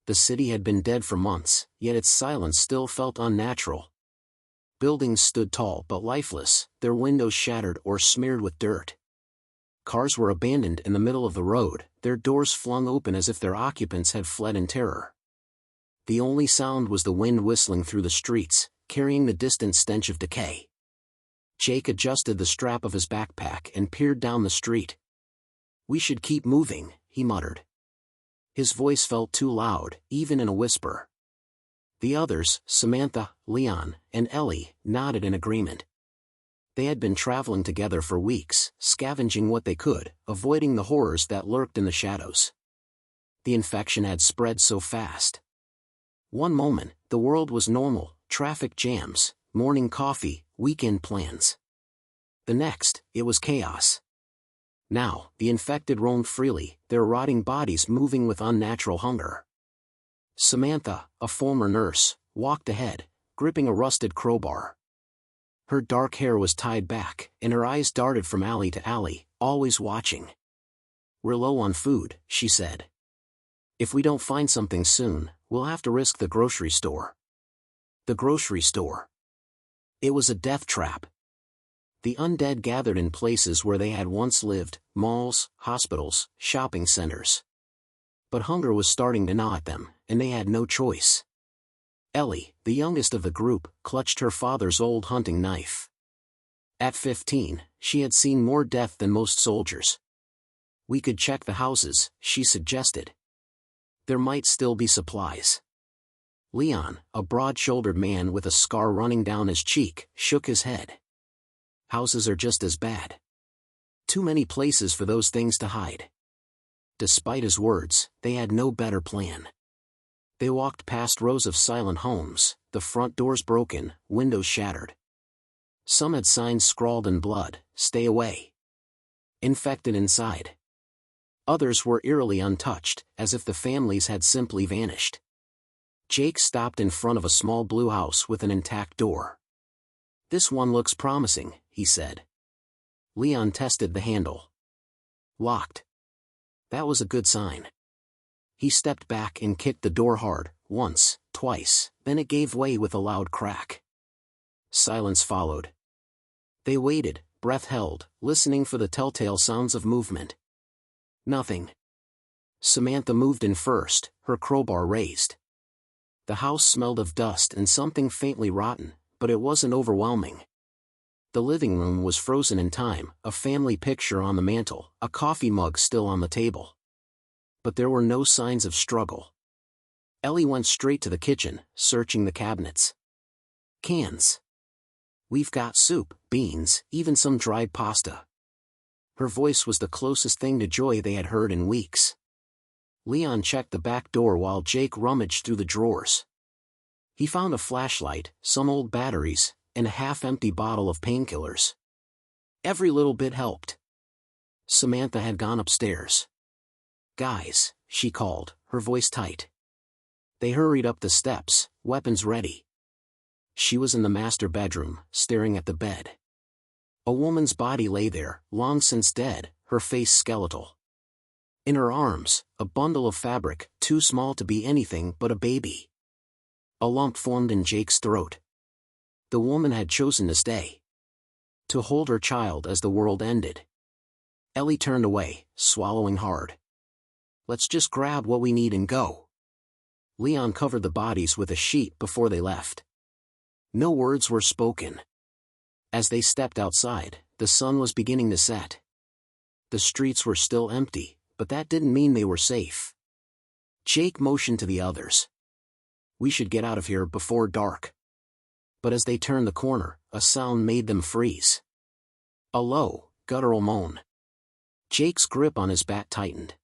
The city had been dead for months, yet its silence still felt unnatural. Buildings stood tall but lifeless, their windows shattered or smeared with dirt. Cars were abandoned in the middle of the road, their doors flung open as if their occupants had fled in terror. The only sound was the wind whistling through the streets, carrying the distant stench of decay. Jake adjusted the strap of his backpack and peered down the street. "We should keep moving," he muttered. His voice felt too loud, even in a whisper. The others, Samantha, Leon, and Ellie, nodded in agreement. They had been traveling together for weeks, scavenging what they could, avoiding the horrors that lurked in the shadows. The infection had spread so fast. One moment, the world was normal, traffic jams, morning coffee, weekend plans. The next, it was chaos. Now, the infected roamed freely, their rotting bodies moving with unnatural hunger. Samantha, a former nurse, walked ahead, gripping a rusted crowbar. Her dark hair was tied back, and her eyes darted from alley to alley, always watching. "We're low on food," she said. "If we don't find something soon, we'll have to risk the grocery store." The grocery store. It was a death trap. The undead gathered in places where they had once lived, malls, hospitals, shopping centers. But hunger was starting to gnaw at them, and they had no choice. Ellie, the youngest of the group, clutched her father's old hunting knife. At 15, she had seen more death than most soldiers. "We could check the houses," she suggested. "There might still be supplies." Leon, a broad-shouldered man with a scar running down his cheek, shook his head. "Houses are just as bad. Too many places for those things to hide." Despite his words, they had no better plan. They walked past rows of silent homes, the front doors broken, windows shattered. Some had signs scrawled in blood, "Stay away." Infected inside. Others were eerily untouched, as if the families had simply vanished. Jake stopped in front of a small blue house with an intact door. "This one looks promising," he said. Leon tested the handle. Locked. That was a good sign. He stepped back and kicked the door hard, once, twice, then it gave way with a loud crack. Silence followed. They waited, breath held, listening for the telltale sounds of movement. Nothing. Samantha moved in first, her crowbar raised. The house smelled of dust and something faintly rotten, but it wasn't overwhelming. The living room was frozen in time, a family picture on the mantel, a coffee mug still on the table. But there were no signs of struggle. Ellie went straight to the kitchen, searching the cabinets. "Cans. We've got soup, beans, even some dried pasta." Her voice was the closest thing to joy they had heard in weeks. Leon checked the back door while Jake rummaged through the drawers. He found a flashlight, some old batteries, and a half-empty bottle of painkillers. Every little bit helped. Samantha had gone upstairs. "Guys," she called, her voice tight. They hurried up the steps, weapons ready. She was in the master bedroom, staring at the bed. A woman's body lay there, long since dead, her face skeletal. In her arms, a bundle of fabric, too small to be anything but a baby. A lump formed in Jake's throat. The woman had chosen to stay. To hold her child as the world ended. Ellie turned away, swallowing hard. "Let's just grab what we need and go." Leon covered the bodies with a sheet before they left. No words were spoken. As they stepped outside, the sun was beginning to set. The streets were still empty, but that didn't mean they were safe. Jake motioned to the others. "We should get out of here before dark." But as they turned the corner, a sound made them freeze. A low, guttural moan. Jake's grip on his bat tightened.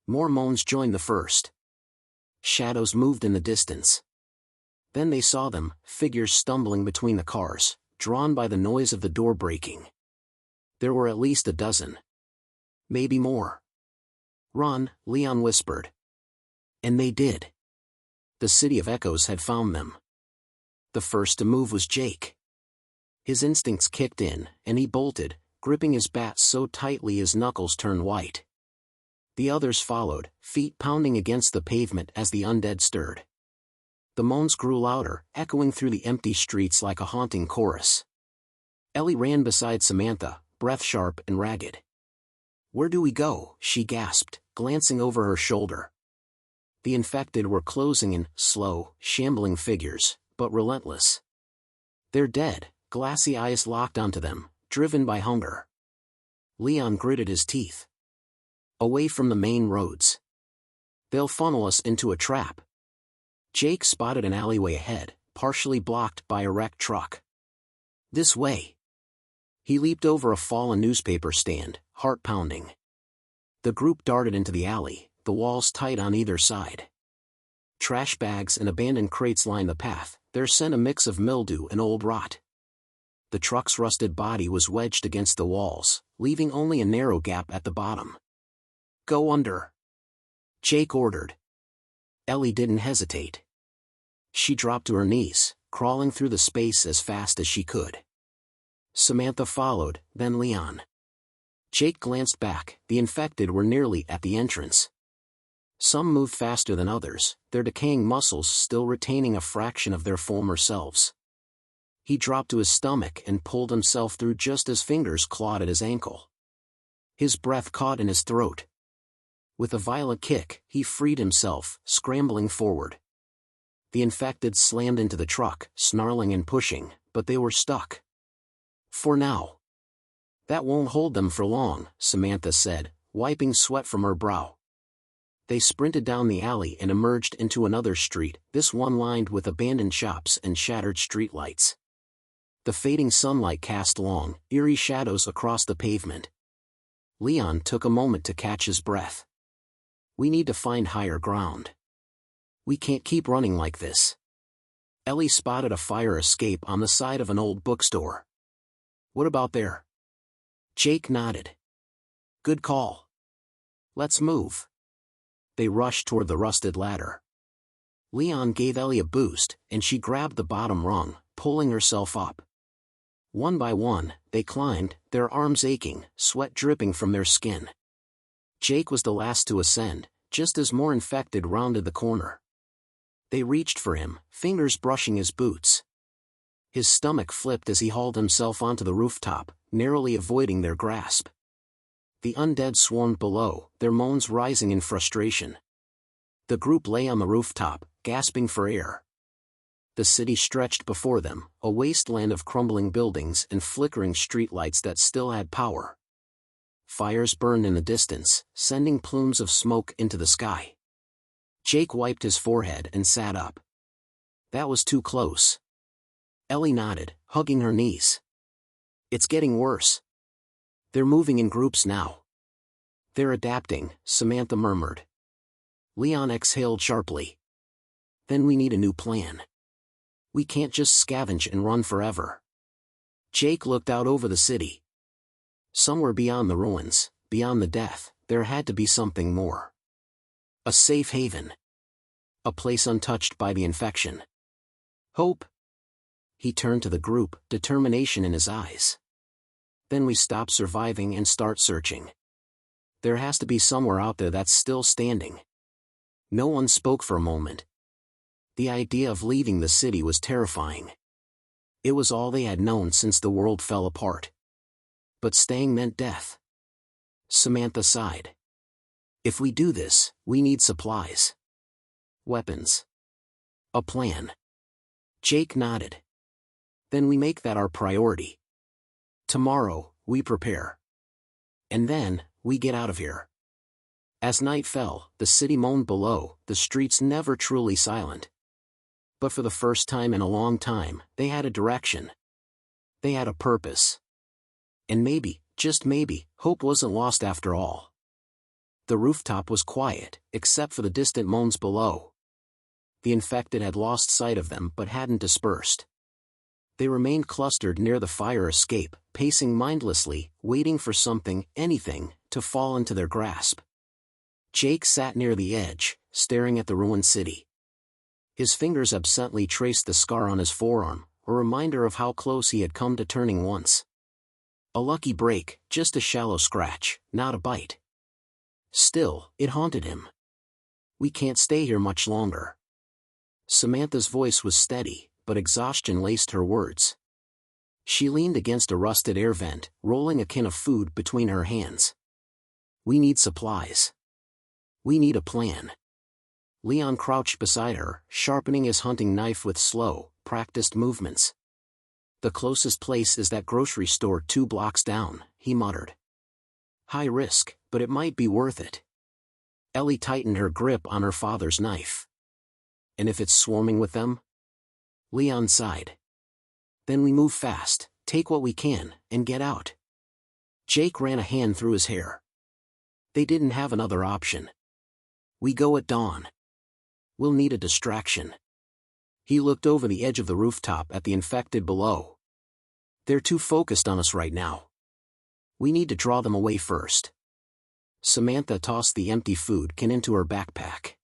More moans joined the first. Shadows moved in the distance. Then they saw them, figures stumbling between the cars, drawn by the noise of the door breaking. There were at least a dozen. Maybe more. "Run," Leon whispered. And they did. The City of Echoes had found them. The first to move was Jake. His instincts kicked in, and he bolted, gripping his bat so tightly his knuckles turned white. The others followed, feet pounding against the pavement as the undead stirred. The moans grew louder, echoing through the empty streets like a haunting chorus. Ellie ran beside Samantha, breath sharp and ragged. "Where do we go?" she gasped, glancing over her shoulder. The infected were closing in, slow, shambling figures, but relentless. "They're dead," glassy eyes locked onto them, driven by hunger. Leon gritted his teeth. "Away from the main roads. They'll funnel us into a trap." Jake spotted an alleyway ahead, partially blocked by a wrecked truck. "This way." He leaped over a fallen newspaper stand, heart pounding. The group darted into the alley, the walls tight on either side. Trash bags and abandoned crates lined the path, their scent a mix of mildew and old rot. The truck's rusted body was wedged against the walls, leaving only a narrow gap at the bottom. "Go under," Jake ordered. Ellie didn't hesitate. She dropped to her knees, crawling through the space as fast as she could. Samantha followed, then Leon. Jake glanced back, the infected were nearly at the entrance. Some moved faster than others, their decaying muscles still retaining a fraction of their former selves. He dropped to his stomach and pulled himself through just as fingers clawed at his ankle. His breath caught in his throat. With a violent kick, he freed himself, scrambling forward. The infected slammed into the truck, snarling and pushing, but they were stuck. "For now." "That won't hold them for long," Samantha said, wiping sweat from her brow. They sprinted down the alley and emerged into another street, this one lined with abandoned shops and shattered streetlights. The fading sunlight cast long, eerie shadows across the pavement. Leon took a moment to catch his breath. "We need to find higher ground. We can't keep running like this." Ellie spotted a fire escape on the side of an old bookstore. "What about there?" Jake nodded. "Good call. Let's move." They rushed toward the rusted ladder. Leon gave Ellie a boost, and she grabbed the bottom rung, pulling herself up. One by one, they climbed, their arms aching, sweat dripping from their skin. Jake was the last to ascend, just as more infected rounded the corner. They reached for him, fingers brushing his boots. His stomach flipped as he hauled himself onto the rooftop, narrowly avoiding their grasp. The undead swarmed below, their moans rising in frustration. The group lay on the rooftop, gasping for air. The city stretched before them, a wasteland of crumbling buildings and flickering streetlights that still had power. Fires burned in the distance, sending plumes of smoke into the sky. Jake wiped his forehead and sat up. That was too close. Ellie nodded, hugging her knees. "It's getting worse. They're moving in groups now." "They're adapting," Samantha murmured. Leon exhaled sharply. "Then we need a new plan. We can't just scavenge and run forever." Jake looked out over the city. Somewhere beyond the ruins, beyond the death, there had to be something more. A safe haven. A place untouched by the infection. Hope. He turned to the group, determination in his eyes. "Then we stop surviving and start searching. There has to be somewhere out there that's still standing." No one spoke for a moment. The idea of leaving the city was terrifying. It was all they had known since the world fell apart. But staying meant death. Samantha sighed. "If we do this, we need supplies. Weapons. A plan." Jake nodded. "Then we make that our priority. Tomorrow, we prepare. And then, we get out of here." As night fell, the city moaned below, the streets never truly silent. But for the first time in a long time, they had a direction. They had a purpose. And maybe, just maybe, hope wasn't lost after all. The rooftop was quiet, except for the distant moans below. The infected had lost sight of them but hadn't dispersed. They remained clustered near the fire escape, pacing mindlessly, waiting for something, anything, to fall into their grasp. Jake sat near the edge, staring at the ruined city. His fingers absently traced the scar on his forearm, a reminder of how close he had come to turning once. A lucky break, just a shallow scratch, not a bite. Still, it haunted him. We can't stay here much longer. Samantha's voice was steady, but exhaustion laced her words. She leaned against a rusted air vent, rolling a can of food between her hands. We need supplies. We need a plan. Leon crouched beside her, sharpening his hunting knife with slow, practiced movements. The closest place is that grocery store 2 blocks down, he muttered. High risk, but it might be worth it. Ellie tightened her grip on her father's knife. And if it's swarming with them? Leon sighed. Then we move fast, take what we can, and get out. Jake ran a hand through his hair. They didn't have another option. We go at dawn. We'll need a distraction. He looked over the edge of the rooftop at the infected below. They're too focused on us right now. We need to draw them away first. Samantha tossed the empty food can into her backpack.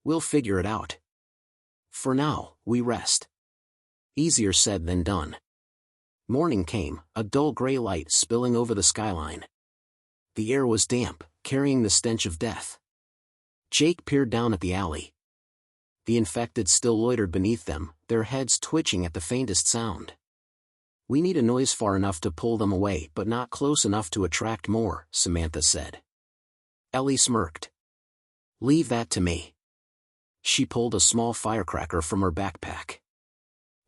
We'll figure it out. For now, we rest. Easier said than done. Morning came, a dull gray light spilling over the skyline. The air was damp, carrying the stench of death. Jake peered down at the alley. The infected still loitered beneath them, their heads twitching at the faintest sound. We need a noise far enough to pull them away but not close enough to attract more, Samantha said. Ellie smirked. Leave that to me. She pulled a small firecracker from her backpack.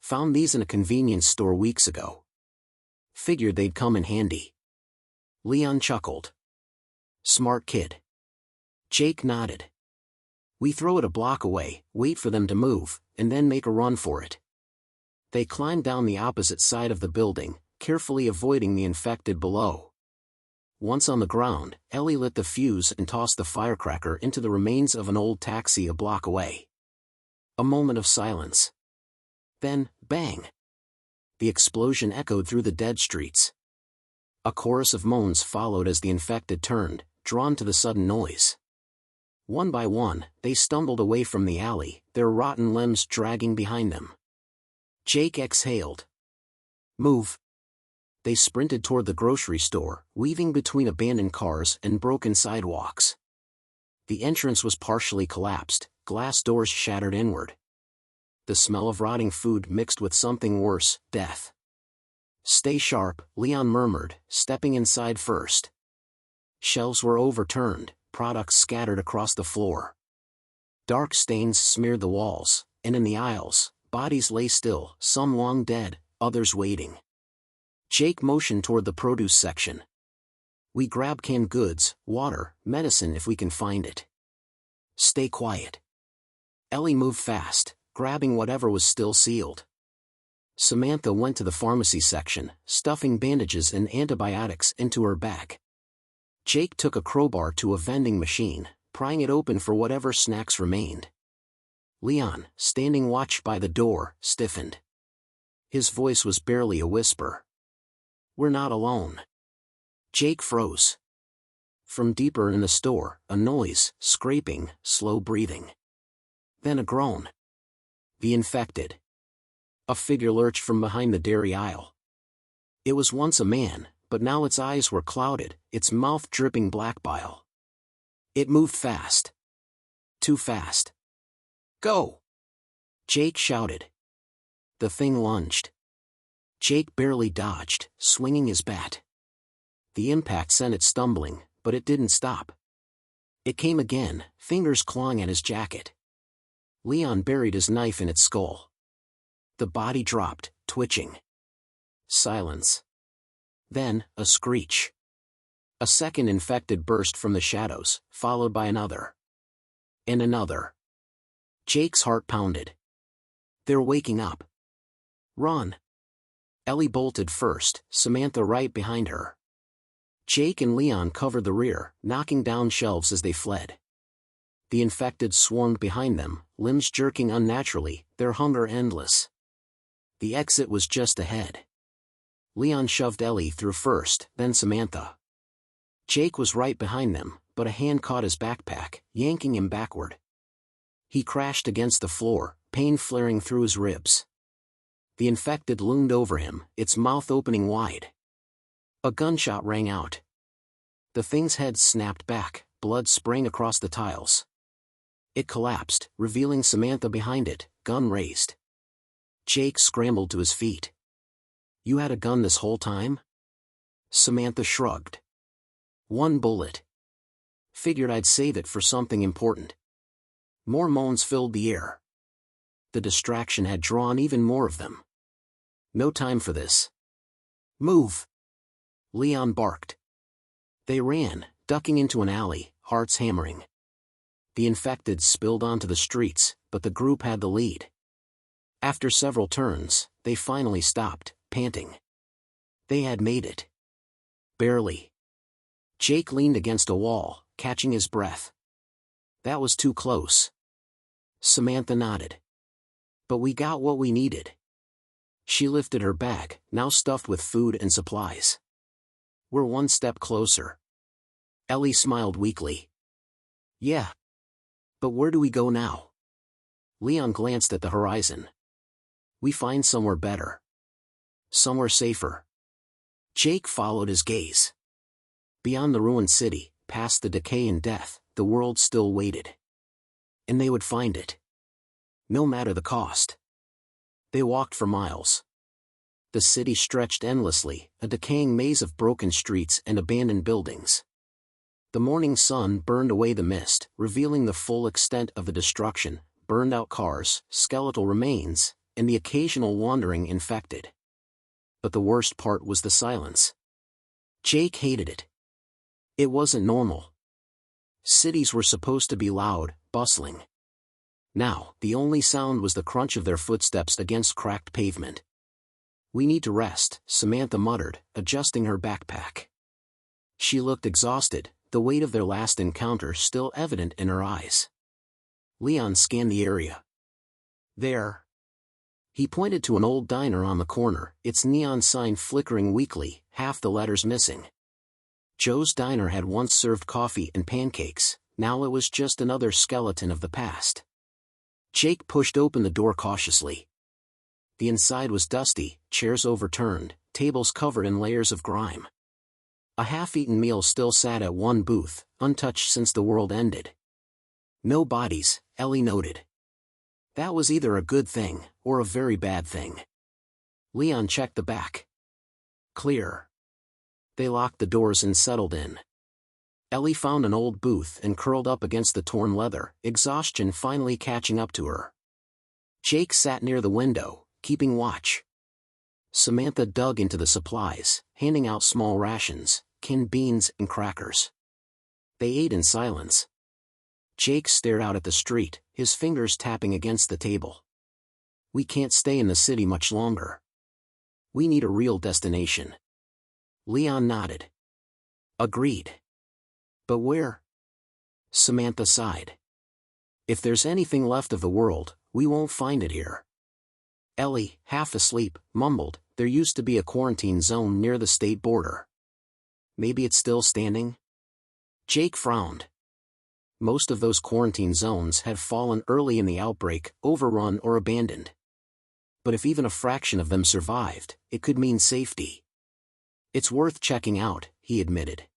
Found these in a convenience store weeks ago. Figured they'd come in handy. Leon chuckled. Smart kid. Jake nodded. We throw it a block away, wait for them to move, and then make a run for it. They climbed down the opposite side of the building, carefully avoiding the infected below. Once on the ground, Ellie lit the fuse and tossed the firecracker into the remains of an old taxi a block away. A moment of silence. Then, bang! The explosion echoed through the dead streets. A chorus of moans followed as the infected turned, drawn to the sudden noise. One by one, they stumbled away from the alley, their rotten limbs dragging behind them. Jake exhaled. Move. They sprinted toward the grocery store, weaving between abandoned cars and broken sidewalks. The entrance was partially collapsed, glass doors shattered inward. The smell of rotting food mixed with something worse, death. Stay sharp, Leon murmured, stepping inside first. Shelves were overturned, products scattered across the floor. Dark stains smeared the walls, and in the aisles, bodies lay still, some long dead, others waiting. Jake motioned toward the produce section. We grab canned goods, water, medicine if we can find it. Stay quiet. Ellie moved fast, grabbing whatever was still sealed. Samantha went to the pharmacy section, stuffing bandages and antibiotics into her bag. Jake took a crowbar to a vending machine, prying it open for whatever snacks remained. Leon, standing watch by the door, stiffened. His voice was barely a whisper. We're not alone. Jake froze. From deeper in the store, a noise, scraping, slow breathing. Then a groan. The infected. A figure lurched from behind the dairy aisle. It was once a man, but now its eyes were clouded, its mouth dripping black bile. It moved fast. Too fast. Go! Jake shouted. The thing lunged. Jake barely dodged, swinging his bat. The impact sent it stumbling, but it didn't stop. It came again, fingers clawing at his jacket. Leon buried his knife in its skull. The body dropped, twitching. Silence. Then, a screech. A second infected burst from the shadows, followed by another. And another. Jake's heart pounded. They're waking up. Run. Ellie bolted first, Samantha right behind her. Jake and Leon covered the rear, knocking down shelves as they fled. The infected swarmed behind them, limbs jerking unnaturally, their hunger endless. The exit was just ahead. Leon shoved Ellie through first, then Samantha. Jake was right behind them, but a hand caught his backpack, yanking him backward. He crashed against the floor, pain flaring through his ribs. The infected loomed over him, its mouth opening wide. A gunshot rang out. The thing's head snapped back, blood spraying across the tiles. It collapsed, revealing Samantha behind it, gun raised. Jake scrambled to his feet. "You had a gun this whole time?" Samantha shrugged. "One bullet. Figured I'd save it for something important." More moans filled the air. The distraction had drawn even more of them. "No time for this. Move!" Leon barked. They ran, ducking into an alley, hearts hammering. The infected spilled onto the streets, but the group had the lead. After several turns, they finally stopped, panting. They had made it. Barely. Jake leaned against a wall, catching his breath. "That was too close." Samantha nodded. "But we got what we needed." She lifted her bag, now stuffed with food and supplies. "We're one step closer." Ellie smiled weakly. "Yeah. But where do we go now?" Leon glanced at the horizon. "We find somewhere better. Somewhere safer." Jake followed his gaze. Beyond the ruined city, past the decay and death, the world still waited. And they would find it. No matter the cost. They walked for miles. The city stretched endlessly, a decaying maze of broken streets and abandoned buildings. The morning sun burned away the mist, revealing the full extent of the destruction: burned-out cars, skeletal remains, and the occasional wandering infected. But the worst part was the silence. Jake hated it. It wasn't normal. Cities were supposed to be loud, bustling. Now, the only sound was the crunch of their footsteps against cracked pavement. "We need to rest," Samantha muttered, adjusting her backpack. She looked exhausted, the weight of their last encounter still evident in her eyes. Leon scanned the area. "There." He pointed to an old diner on the corner, its neon sign flickering weakly, half the letters missing. Joe's Diner had once served coffee and pancakes, now it was just another skeleton of the past. Jake pushed open the door cautiously. The inside was dusty, chairs overturned, tables covered in layers of grime. A half-eaten meal still sat at one booth, untouched since the world ended. "No bodies," Ellie noted. That was either a good thing, or a very bad thing. Leon checked the back. Clear. They locked the doors and settled in. Ellie found an old booth and curled up against the torn leather, exhaustion finally catching up to her. Jake sat near the window, keeping watch. Samantha dug into the supplies, handing out small rations, canned beans and crackers. They ate in silence. Jake stared out at the street, his fingers tapping against the table. "We can't stay in the city much longer. We need a real destination." Leon nodded. "Agreed. But where?" Samantha sighed. "If there's anything left of the world, we won't find it here." Ellie, half asleep, mumbled, "There used to be a quarantine zone near the state border. Maybe it's still standing?" Jake frowned. Most of those quarantine zones had fallen early in the outbreak, overrun or abandoned. But if even a fraction of them survived, it could mean safety. "It's worth checking out," he admitted.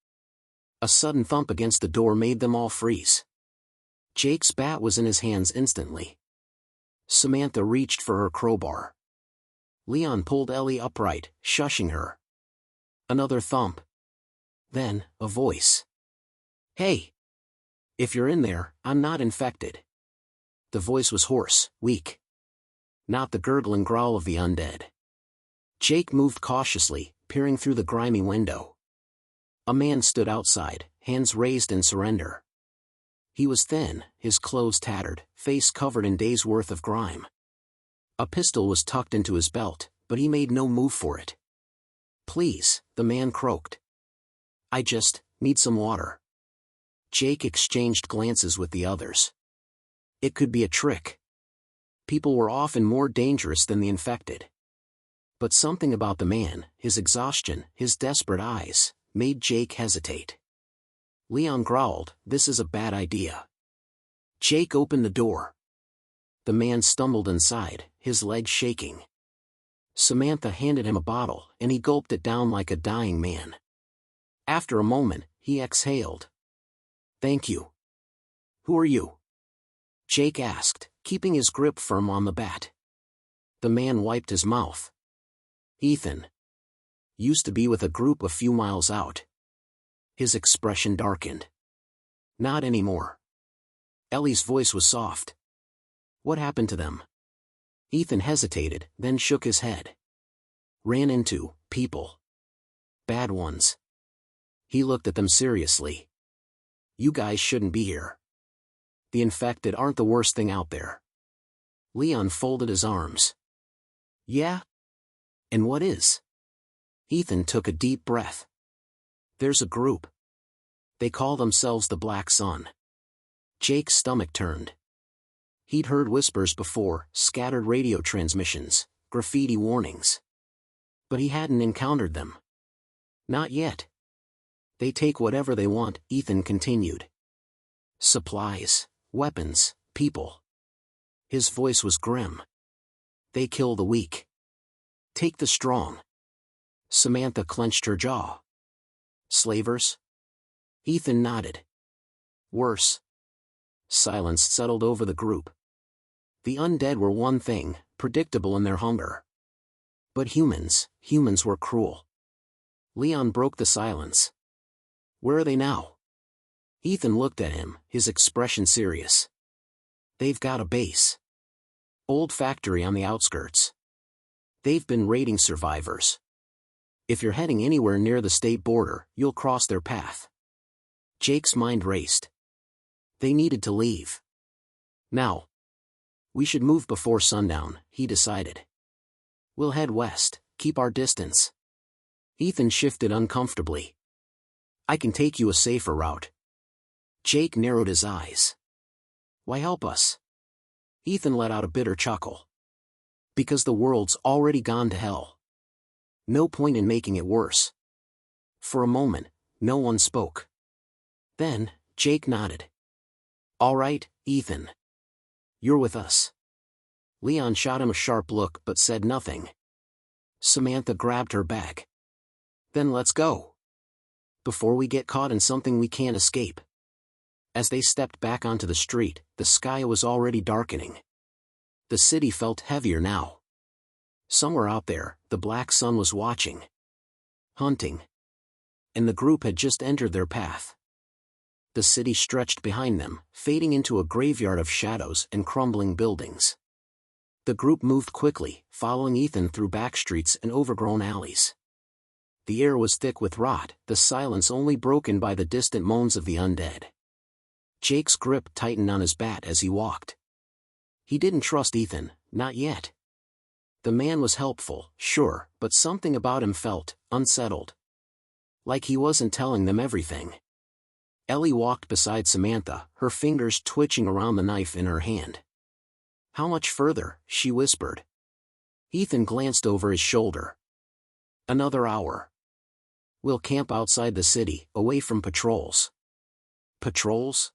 A sudden thump against the door made them all freeze. Jake's bat was in his hands instantly. Samantha reached for her crowbar. Leon pulled Ellie upright, shushing her. Another thump. Then, a voice. "Hey! If you're in there, I'm not infected." The voice was hoarse, weak. Not the gurgling growl of the undead. Jake moved cautiously, peering through the grimy window. A man stood outside, hands raised in surrender. He was thin, his clothes tattered, face covered in days' worth of grime. A pistol was tucked into his belt, but he made no move for it. "Please," the man croaked. "I just need some water." Jake exchanged glances with the others. It could be a trick. People were often more dangerous than the infected. But something about the man, his exhaustion, his desperate eyes, made Jake hesitate. Leon growled, "This is a bad idea." Jake opened the door. The man stumbled inside, his legs shaking. Samantha handed him a bottle, and he gulped it down like a dying man. After a moment, he exhaled. Thank you. Who are you? Jake asked, keeping his grip firm on the bat. The man wiped his mouth. Ethan. Used to be with a group a few miles out. His expression darkened. Not anymore. Ellie's voice was soft. What happened to them? Ethan hesitated, then shook his head. Ran into people. Bad ones. He looked at them seriously. You guys shouldn't be here. The infected aren't the worst thing out there. Leon folded his arms. Yeah? And what is? Ethan took a deep breath. There's a group. They call themselves the Black Sun. Jake's stomach turned. He'd heard whispers before, scattered radio transmissions, graffiti warnings. But he hadn't encountered them. Not yet. They take whatever they want, Ethan continued. Supplies, weapons, people. His voice was grim. They kill the weak. Take the strong. Samantha clenched her jaw. Slavers? Ethan nodded. Worse. Silence settled over the group. The undead were one thing, predictable in their hunger. But humans were cruel. Leon broke the silence. Where are they now? Ethan looked at him, his expression serious. They've got a base. Old factory on the outskirts. They've been raiding survivors. If you're heading anywhere near the state border, you'll cross their path. Jake's mind raced. They needed to leave. Now. We should move before sundown, he decided. We'll head west, keep our distance. Ethan shifted uncomfortably. I can take you a safer route. Jake narrowed his eyes. Why help us? Ethan let out a bitter chuckle. Because the world's already gone to hell. No point in making it worse. For a moment, no one spoke. Then, Jake nodded. All right, Ethan. You're with us. Leon shot him a sharp look but said nothing. Samantha grabbed her bag. Then let's go. Before we get caught in something we can't escape. As they stepped back onto the street, the sky was already darkening. The city felt heavier now. Somewhere out there, the Black Sun was watching. Hunting. And the group had just entered their path. The city stretched behind them, fading into a graveyard of shadows and crumbling buildings. The group moved quickly, following Ethan through back streets and overgrown alleys. The air was thick with rot, the silence only broken by the distant moans of the undead. Jake's grip tightened on his bat as he walked. He didn't trust Ethan, not yet. The man was helpful, sure, but something about him felt unsettled. Like he wasn't telling them everything. Ellie walked beside Samantha, her fingers twitching around the knife in her hand. How much further? She whispered. Ethan glanced over his shoulder. Another hour. We'll camp outside the city, away from patrols. Patrols?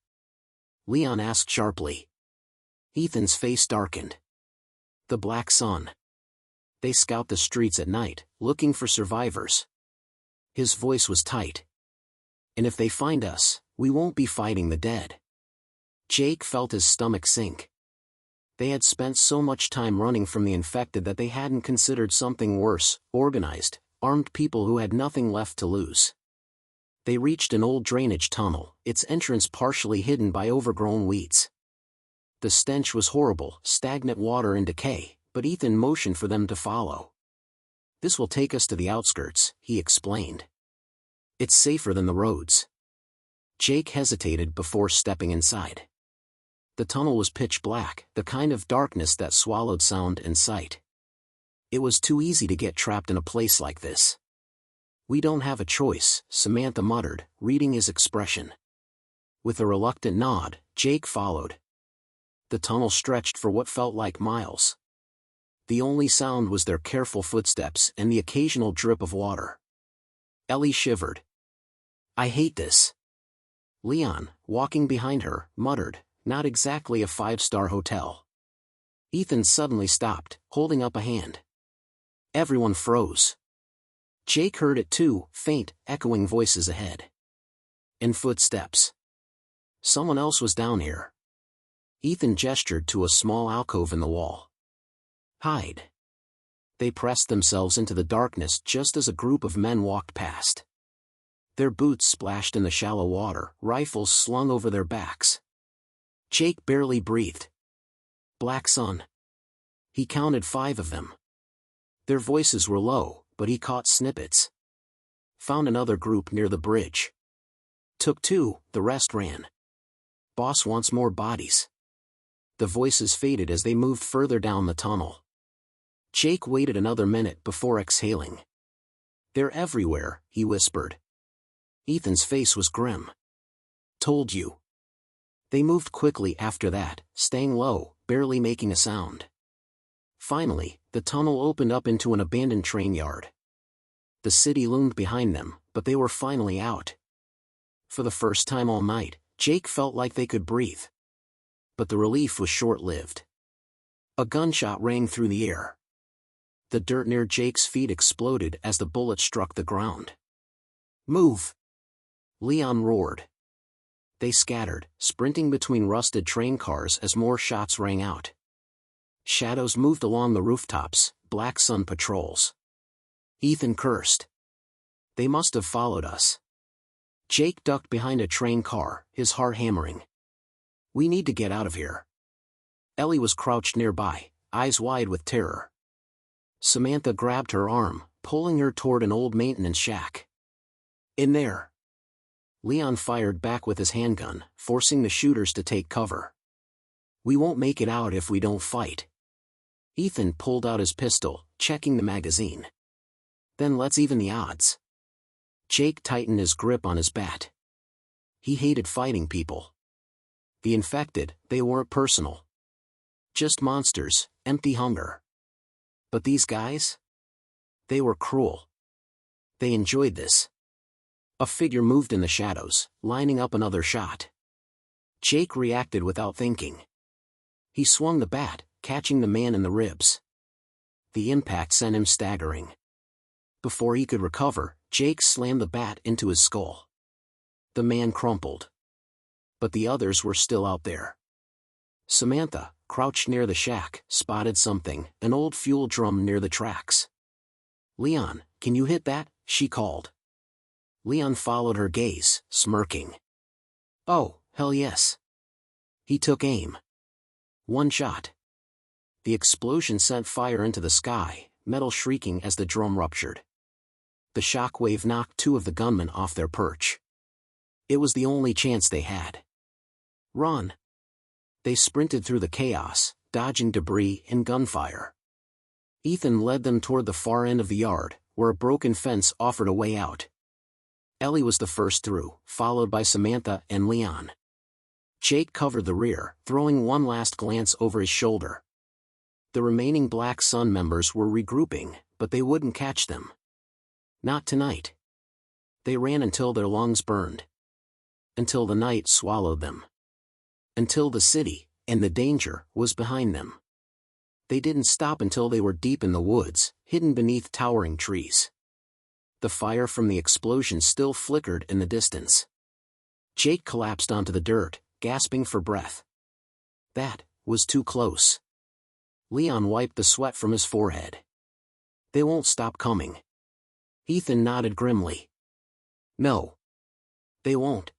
Leon asked sharply. Ethan's face darkened. The Black Sun. They scout the streets at night, looking for survivors. His voice was tight. And if they find us, we won't be fighting the dead. Jake felt his stomach sink. They had spent so much time running from the infected that they hadn't considered something worse, organized, armed people who had nothing left to lose. They reached an old drainage tunnel, its entrance partially hidden by overgrown weeds. The stench was horrible, stagnant water and decay, but Ethan motioned for them to follow. This will take us to the outskirts, he explained. It's safer than the roads. Jake hesitated before stepping inside. The tunnel was pitch black, the kind of darkness that swallowed sound and sight. It was too easy to get trapped in a place like this. We don't have a choice, Samantha muttered, reading his expression. With a reluctant nod, Jake followed. The tunnel stretched for what felt like miles. The only sound was their careful footsteps and the occasional drip of water. Ellie shivered. I hate this. Leon, walking behind her, muttered, not exactly a five-star hotel. Ethan suddenly stopped, holding up a hand. Everyone froze. Jake heard it too, faint, echoing voices ahead. And footsteps. Someone else was down here. Ethan gestured to a small alcove in the wall. Hide. They pressed themselves into the darkness just as a group of men walked past. Their boots splashed in the shallow water, rifles slung over their backs. Jake barely breathed. Black Sun. He counted 5 of them. Their voices were low, but he caught snippets. Found another group near the bridge. Took 2, the rest ran. Boss wants more bodies. The voices faded as they moved further down the tunnel. Jake waited another minute before exhaling. They're everywhere, he whispered. Ethan's face was grim. Told you. They moved quickly after that, staying low, barely making a sound. Finally, the tunnel opened up into an abandoned train yard. The city loomed behind them, but they were finally out. For the first time all night, Jake felt like they could breathe. But the relief was short-lived. A gunshot rang through the air. The dirt near Jake's feet exploded as the bullet struck the ground. Move! Leon roared. They scattered, sprinting between rusted train cars as more shots rang out. Shadows moved along the rooftops, Black Sun patrols. Ethan cursed. They must have followed us. Jake ducked behind a train car, his heart hammering. We need to get out of here. Ellie was crouched nearby, eyes wide with terror. Samantha grabbed her arm, pulling her toward an old maintenance shack. In there. Leon fired back with his handgun, forcing the shooters to take cover. We won't make it out if we don't fight. Ethan pulled out his pistol, checking the magazine. Then let's even the odds. Jake tightened his grip on his bat. He hated fighting people. The infected, they weren't personal. Just monsters, empty hunger. But these guys? They were cruel. They enjoyed this. A figure moved in the shadows, lining up another shot. Jake reacted without thinking. He swung the bat, catching the man in the ribs. The impact sent him staggering. Before he could recover, Jake slammed the bat into his skull. The man crumpled. But the others were still out there. Samantha, crouched near the shack, spotted something, an old fuel drum near the tracks. Leon, can you hit that? She called. Leon followed her gaze, smirking. Oh, hell yes. He took aim. One shot. The explosion sent fire into the sky, metal shrieking as the drum ruptured. The shockwave knocked 2 of the gunmen off their perch. It was the only chance they had. Run! They sprinted through the chaos, dodging debris and gunfire. Ethan led them toward the far end of the yard, where a broken fence offered a way out. Ellie was the first through, followed by Samantha and Leon. Jake covered the rear, throwing one last glance over his shoulder. The remaining Black Sun members were regrouping, but they wouldn't catch them. Not tonight. They ran until their lungs burned. Until the night swallowed them. Until the city, and the danger, was behind them. They didn't stop until they were deep in the woods, hidden beneath towering trees. The fire from the explosion still flickered in the distance. Jake collapsed onto the dirt, gasping for breath. That was too close. Leon wiped the sweat from his forehead. They won't stop coming. Ethan nodded grimly. No. They won't.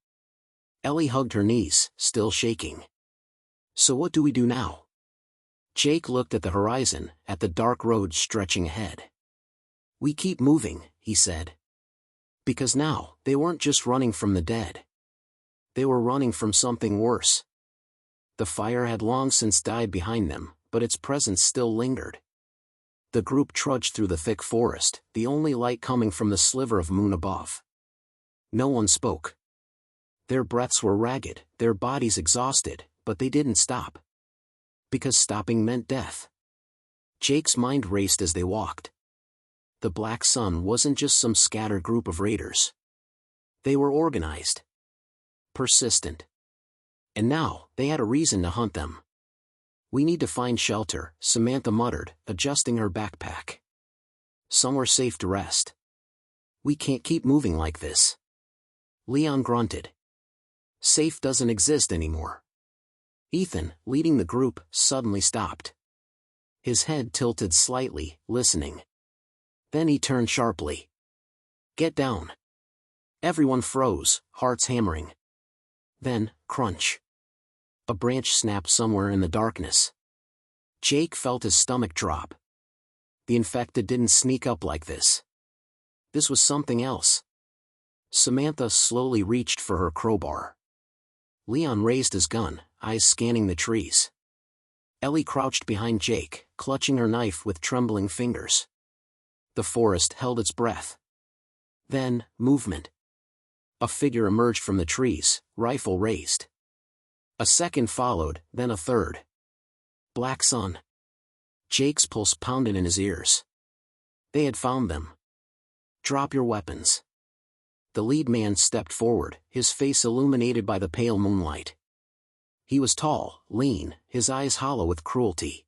Ellie hugged her knees, still shaking. So what do we do now? Jake looked at the horizon, at the dark road stretching ahead. We keep moving, he said. Because now, they weren't just running from the dead. They were running from something worse. The fire had long since died behind them, but its presence still lingered. The group trudged through the thick forest, the only light coming from the sliver of moon above. No one spoke. Their breaths were ragged, their bodies exhausted, but they didn't stop. Because stopping meant death. Jake's mind raced as they walked. The Black Sun wasn't just some scattered group of raiders. They were organized. Persistent. And now, they had a reason to hunt them. We need to find shelter, Samantha muttered, adjusting her backpack. Somewhere safe to rest. We can't keep moving like this. Leon grunted. Safe doesn't exist anymore. Ethan, leading the group, suddenly stopped. His head tilted slightly, listening. Then he turned sharply. Get down. Everyone froze, hearts hammering. Then, crunch. A branch snapped somewhere in the darkness. Jake felt his stomach drop. The infected didn't sneak up like this. This was something else. Samantha slowly reached for her crowbar. Leon raised his gun, eyes scanning the trees. Ellie crouched behind Jake, clutching her knife with trembling fingers. The forest held its breath. Then, movement. A figure emerged from the trees, rifle raised. A second followed, then a third. Black Sun. Jake's pulse pounded in his ears. They had found them. Drop your weapons. The lead man stepped forward, his face illuminated by the pale moonlight. He was tall, lean, his eyes hollow with cruelty.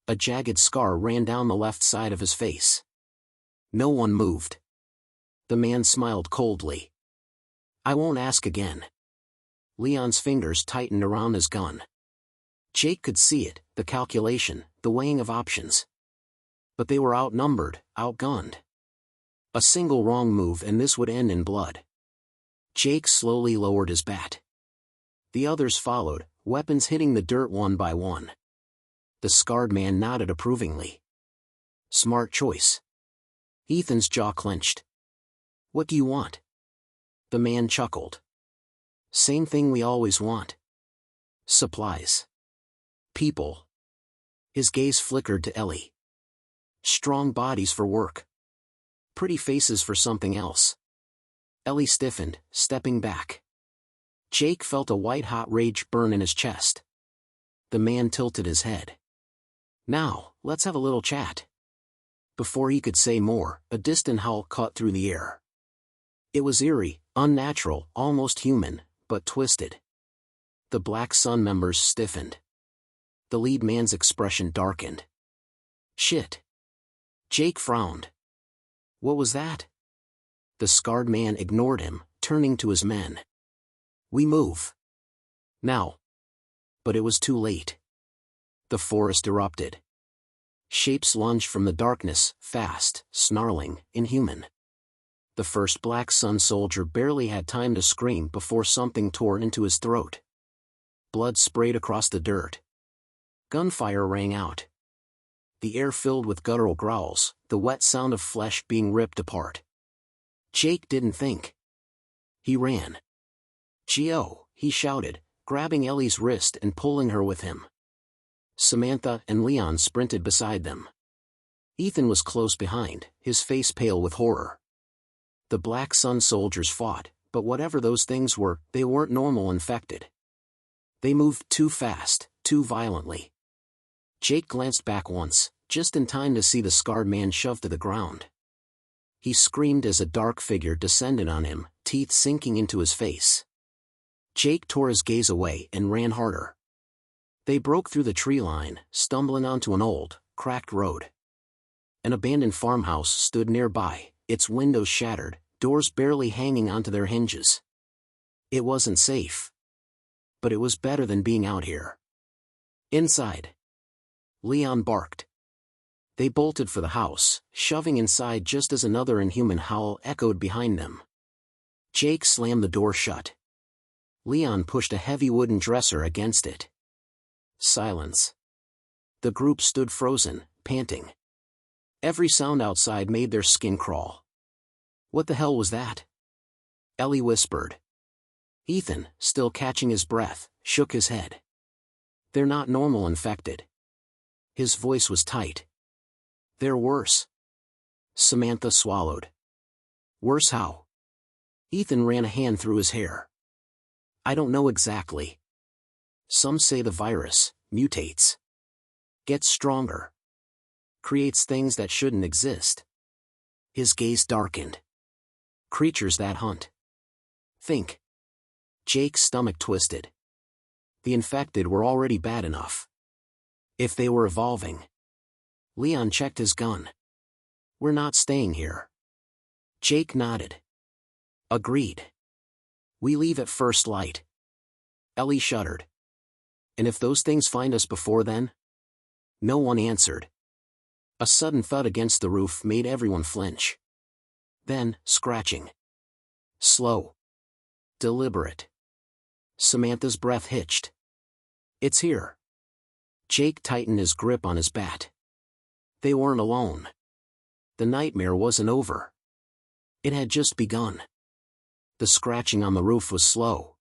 A jagged scar ran down the left side of his face. No one moved. The man smiled coldly. I won't ask again. Leon's fingers tightened around his gun. Jake could see it, the calculation, the weighing of options. But they were outnumbered, outgunned. A single wrong move and this would end in blood. Jake slowly lowered his bat. The others followed, weapons hitting the dirt one by one. The scarred man nodded approvingly. Smart choice. Ethan's jaw clenched. What do you want? The man chuckled. Same thing we always want. Supplies. People. His gaze flickered to Ellie. Strong bodies for work. Pretty faces for something else. Ellie stiffened, stepping back. Jake felt a white-hot rage burn in his chest. The man tilted his head. Now, let's have a little chat. Before he could say more, a distant howl cut through the air. It was eerie, unnatural, almost human, but twisted. The Black Sun members stiffened. The lead man's expression darkened. Shit. Jake frowned. What was that? The scarred man ignored him, turning to his men. We move. Now. But it was too late. The forest erupted. Shapes lunged from the darkness, fast, snarling, inhuman. The first Black Sun soldier barely had time to scream before something tore into his throat. Blood sprayed across the dirt. Gunfire rang out. The air filled with guttural growls, the wet sound of flesh being ripped apart. Jake didn't think. He ran. Gio, he shouted, grabbing Ellie's wrist and pulling her with him. Samantha and Leon sprinted beside them. Ethan was close behind, his face pale with horror. The Black Sun soldiers fought, but whatever those things were, they weren't normal infected. They moved too fast, too violently. Jake glanced back once, just in time to see the scarred man shoved to the ground. He screamed as a dark figure descended on him, teeth sinking into his face. Jake tore his gaze away and ran harder. They broke through the tree line, stumbling onto an old, cracked road. An abandoned farmhouse stood nearby, its windows shattered, doors barely hanging onto their hinges. It wasn't safe. But it was better than being out here. Inside. Leon barked. They bolted for the house, shoving inside just as another inhuman howl echoed behind them. Jake slammed the door shut. Leon pushed a heavy wooden dresser against it. Silence. The group stood frozen, panting. Every sound outside made their skin crawl. What the hell was that? Ellie whispered. Ethan, still catching his breath, shook his head. They're not normal infected. His voice was tight. They're worse. Samantha swallowed. Worse how? Ethan ran a hand through his hair. I don't know exactly. Some say the virus mutates. Gets stronger. Creates things that shouldn't exist. His gaze darkened. Creatures that hunt. Think. Jake's stomach twisted. The infected were already bad enough. If they were evolving. Leon checked his gun. We're not staying here. Jake nodded. Agreed. We leave at first light. Ellie shuddered. And if those things find us before then? No one answered. A sudden thud against the roof made everyone flinch. Then, scratching. Slow. Deliberate. Samantha's breath hitched. It's here. Jake tightened his grip on his bat. They weren't alone. The nightmare wasn't over. It had just begun. The scratching on the roof was slow.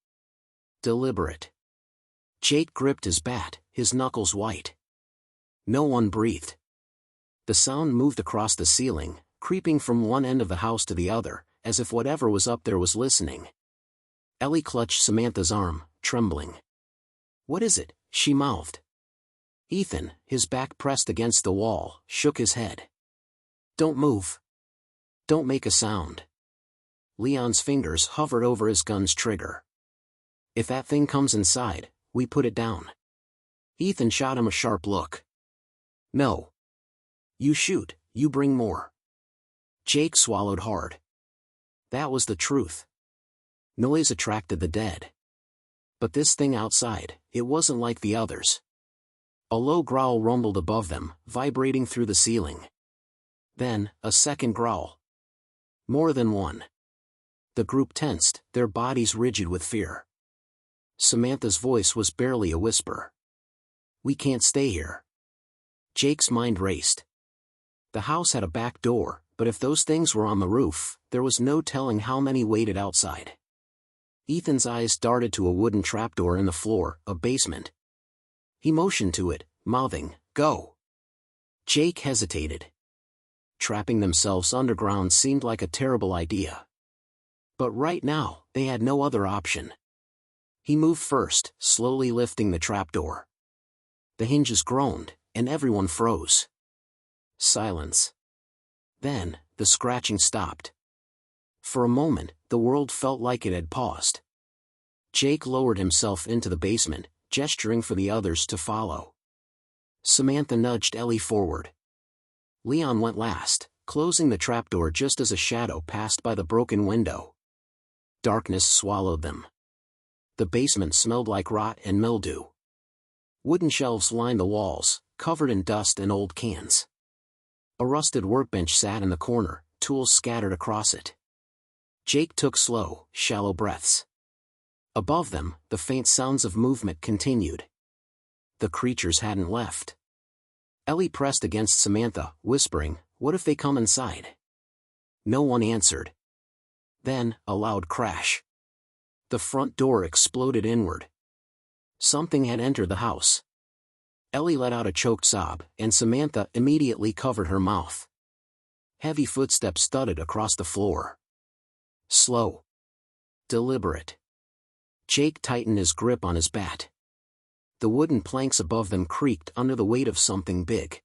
Deliberate. Jake gripped his bat, his knuckles white. No one breathed. The sound moved across the ceiling, creeping from one end of the house to the other, as if whatever was up there was listening. Ellie clutched Samantha's arm, trembling. "What is it?" she mouthed. Ethan, his back pressed against the wall, shook his head. "Don't move. Don't make a sound." Leon's fingers hovered over his gun's trigger. "If that thing comes inside, we put it down." Ethan shot him a sharp look. "No. You shoot, you bring more." Jake swallowed hard. That was the truth. Noise attracted the dead. But this thing outside, it wasn't like the others. A low growl rumbled above them, vibrating through the ceiling. Then, a second growl. More than one. The group tensed, their bodies rigid with fear. Samantha's voice was barely a whisper. "We can't stay here." Jake's mind raced. The house had a back door, but if those things were on the roof, there was no telling how many waited outside. Ethan's eyes darted to a wooden trapdoor in the floor, a basement. He motioned to it, mouthing, "Go." Jake hesitated. Trapping themselves underground seemed like a terrible idea. But right now, they had no other option. He moved first, slowly lifting the trapdoor. The hinges groaned, and everyone froze. Silence. Then, the scratching stopped. For a moment, the world felt like it had paused. Jake lowered himself into the basement, gesturing for the others to follow. Samantha nudged Ellie forward. Leon went last, closing the trapdoor just as a shadow passed by the broken window. Darkness swallowed them. The basement smelled like rot and mildew. Wooden shelves lined the walls, covered in dust and old cans. A rusted workbench sat in the corner, tools scattered across it. Jake took slow, shallow breaths. Above them, the faint sounds of movement continued. The creatures hadn't left. Ellie pressed against Samantha, whispering, "What if they come inside?" No one answered. Then, a loud crash. The front door exploded inward. Something had entered the house. Ellie let out a choked sob, and Samantha immediately covered her mouth. Heavy footsteps thudded across the floor. Slow. Deliberate. Jake tightened his grip on his bat. The wooden planks above them creaked under the weight of something big.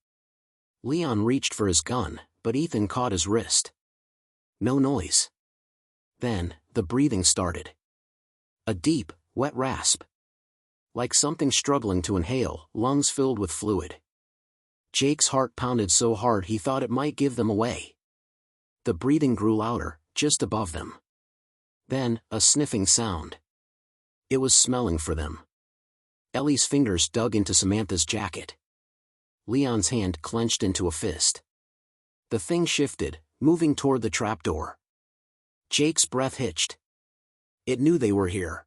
Leon reached for his gun, but Ethan caught his wrist. No noise. Then, the breathing started. A deep, wet rasp. Like something struggling to inhale, lungs filled with fluid. Jake's heart pounded so hard he thought it might give them away. The breathing grew louder, just above them. Then, a sniffing sound. It was smelling for them. Ellie's fingers dug into Samantha's jacket. Leon's hand clenched into a fist. The thing shifted, moving toward the trapdoor. Jake's breath hitched. It knew they were here.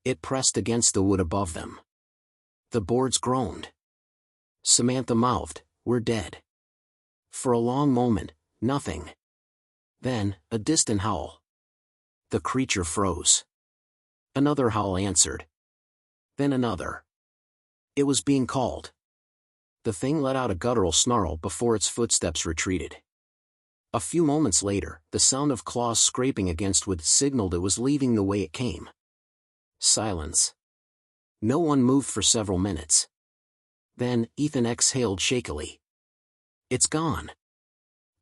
It pressed against the wood above them. The boards groaned. Samantha mouthed, "We're dead." For a long moment, nothing. Then, a distant howl. The creature froze. Another howl answered. Then another. It was being called. The thing let out a guttural snarl before its footsteps retreated. A few moments later, the sound of claws scraping against wood signaled it was leaving the way it came. Silence. No one moved for several minutes. Then, Ethan exhaled shakily. "It's gone."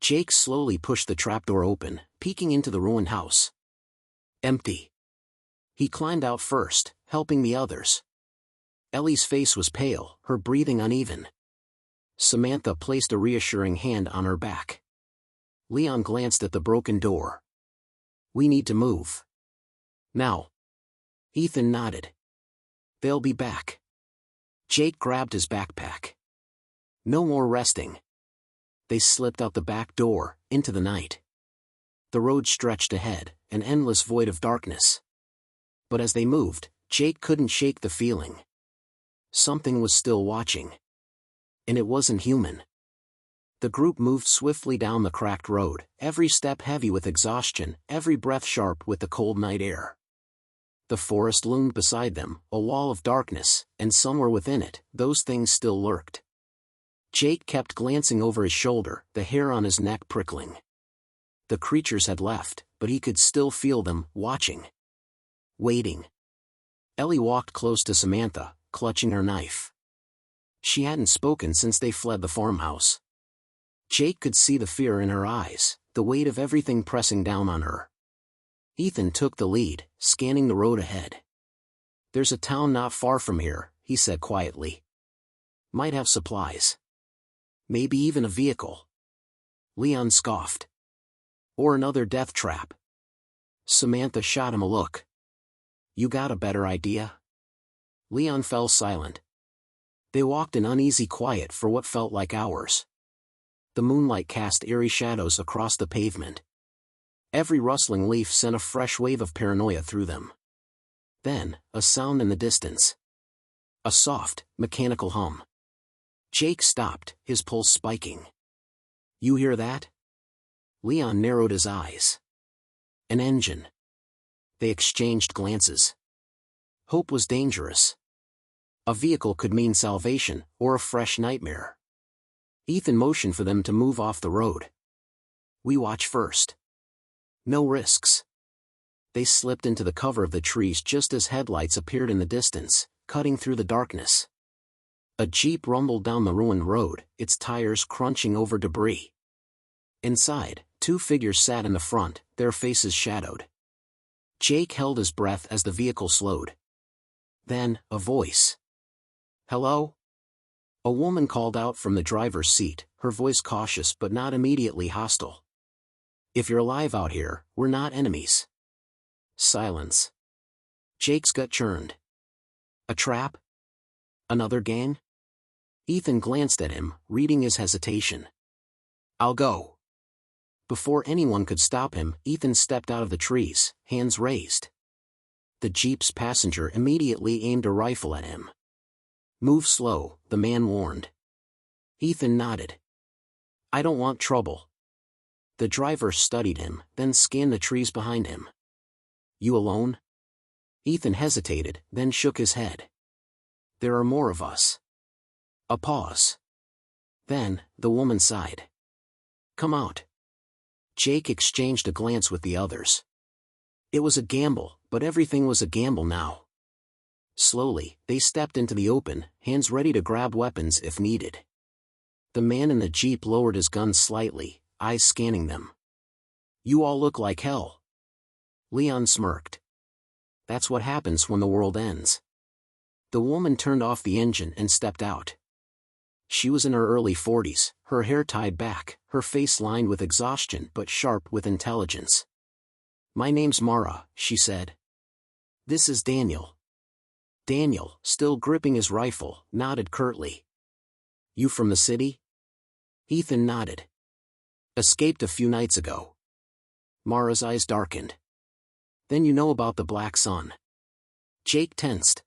Jake slowly pushed the trapdoor open, peeking into the ruined house. Empty. He climbed out first, helping the others. Ellie's face was pale, her breathing uneven. Samantha placed a reassuring hand on her back. Leon glanced at the broken door. "We need to move." Now. Ethan nodded. They'll be back. Jake grabbed his backpack. No more resting. They slipped out the back door, into the night. The road stretched ahead, an endless void of darkness. But as they moved, Jake couldn't shake the feeling. Something was still watching. And it wasn't human. The group moved swiftly down the cracked road, every step heavy with exhaustion, every breath sharp with the cold night air. The forest loomed beside them, a wall of darkness, and somewhere within it, those things still lurked. Jake kept glancing over his shoulder, the hair on his neck prickling. The creatures had left, but he could still feel them, watching. Waiting. Ellie walked close to Samantha, clutching her knife. She hadn't spoken since they fled the farmhouse. Jake could see the fear in her eyes, the weight of everything pressing down on her. Ethan took the lead, scanning the road ahead. There's a town not far from here, he said quietly. Might have supplies. Maybe even a vehicle. Leon scoffed. Or another death trap. Samantha shot him a look. You got a better idea? Leon fell silent. They walked in uneasy quiet for what felt like hours. The moonlight cast eerie shadows across the pavement. Every rustling leaf sent a fresh wave of paranoia through them. Then, a sound in the distance. A soft, mechanical hum. Jake stopped, his pulse spiking. You hear that? Leon narrowed his eyes. An engine. They exchanged glances. Hope was dangerous. A vehicle could mean salvation, or a fresh nightmare. Ethan motioned for them to move off the road. We watch first. No risks. They slipped into the cover of the trees just as headlights appeared in the distance, cutting through the darkness. A jeep rumbled down the ruined road, its tires crunching over debris. Inside, two figures sat in the front, their faces shadowed. Jake held his breath as the vehicle slowed. Then, a voice. Hello? A woman called out from the driver's seat, her voice cautious but not immediately hostile. If you're alive out here, we're not enemies. Silence. Jake's gut churned. A trap? Another gang? Ethan glanced at him, reading his hesitation. I'll go. Before anyone could stop him, Ethan stepped out of the trees, hands raised. The jeep's passenger immediately aimed a rifle at him. Move slow, the man warned. Ethan nodded. I don't want trouble. The driver studied him, then scanned the trees behind him. You alone? Ethan hesitated, then shook his head. There are more of us. A pause. Then, the woman sighed. Come out. Jake exchanged a glance with the others. It was a gamble, but everything was a gamble now. Slowly, they stepped into the open, hands ready to grab weapons if needed. The man in the jeep lowered his gun slightly, eyes scanning them. You all look like hell. Leon smirked. That's what happens when the world ends. The woman turned off the engine and stepped out. She was in her early 40s, her hair tied back, her face lined with exhaustion but sharp with intelligence. My name's Mara, she said. This is Daniel. Daniel, still gripping his rifle, nodded curtly. You from the city? Ethan nodded. Escaped a few nights ago. Mara's eyes darkened. Then you know about the Black Sun. Jake tensed.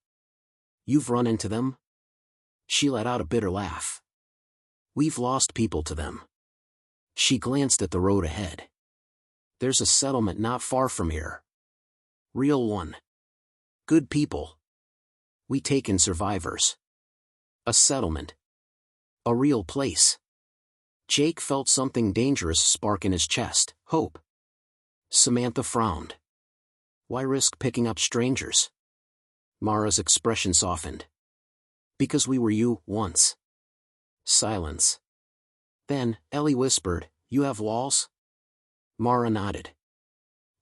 You've run into them? She let out a bitter laugh. We've lost people to them. She glanced at the road ahead. There's a settlement not far from here. Real one. Good people. We take in survivors. A settlement. A real place. Jake felt something dangerous spark in his chest, hope. Samantha frowned. Why risk picking up strangers? Mara's expression softened. Because we were you, once. Silence. Then, Ellie whispered, you have walls? Mara nodded.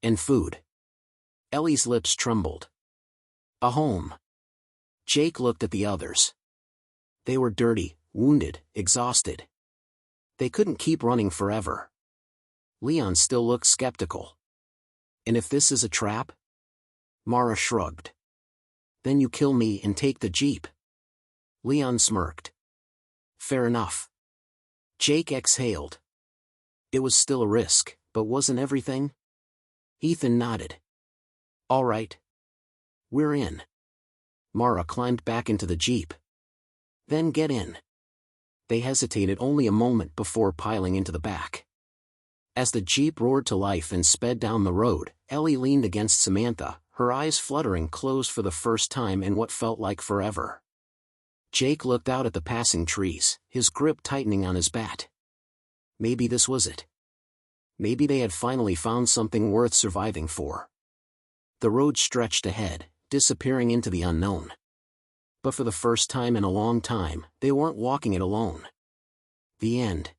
And food. Ellie's lips trembled. A home. Jake looked at the others. They were dirty, wounded, exhausted. They couldn't keep running forever. Leon still looked skeptical. And if this is a trap? Mara shrugged. Then you kill me and take the Jeep. Leon smirked. Fair enough. Jake exhaled. It was still a risk, but wasn't everything? Ethan nodded. All right. We're in. Mara climbed back into the Jeep. Then get in. They hesitated only a moment before piling into the back. As the Jeep roared to life and sped down the road, Ellie leaned against Samantha, her eyes fluttering closed for the first time in what felt like forever. Jake looked out at the passing trees, his grip tightening on his bat. Maybe this was it. Maybe they had finally found something worth surviving for. The road stretched ahead, disappearing into the unknown. But for the first time in a long time, they weren't walking it alone. The end.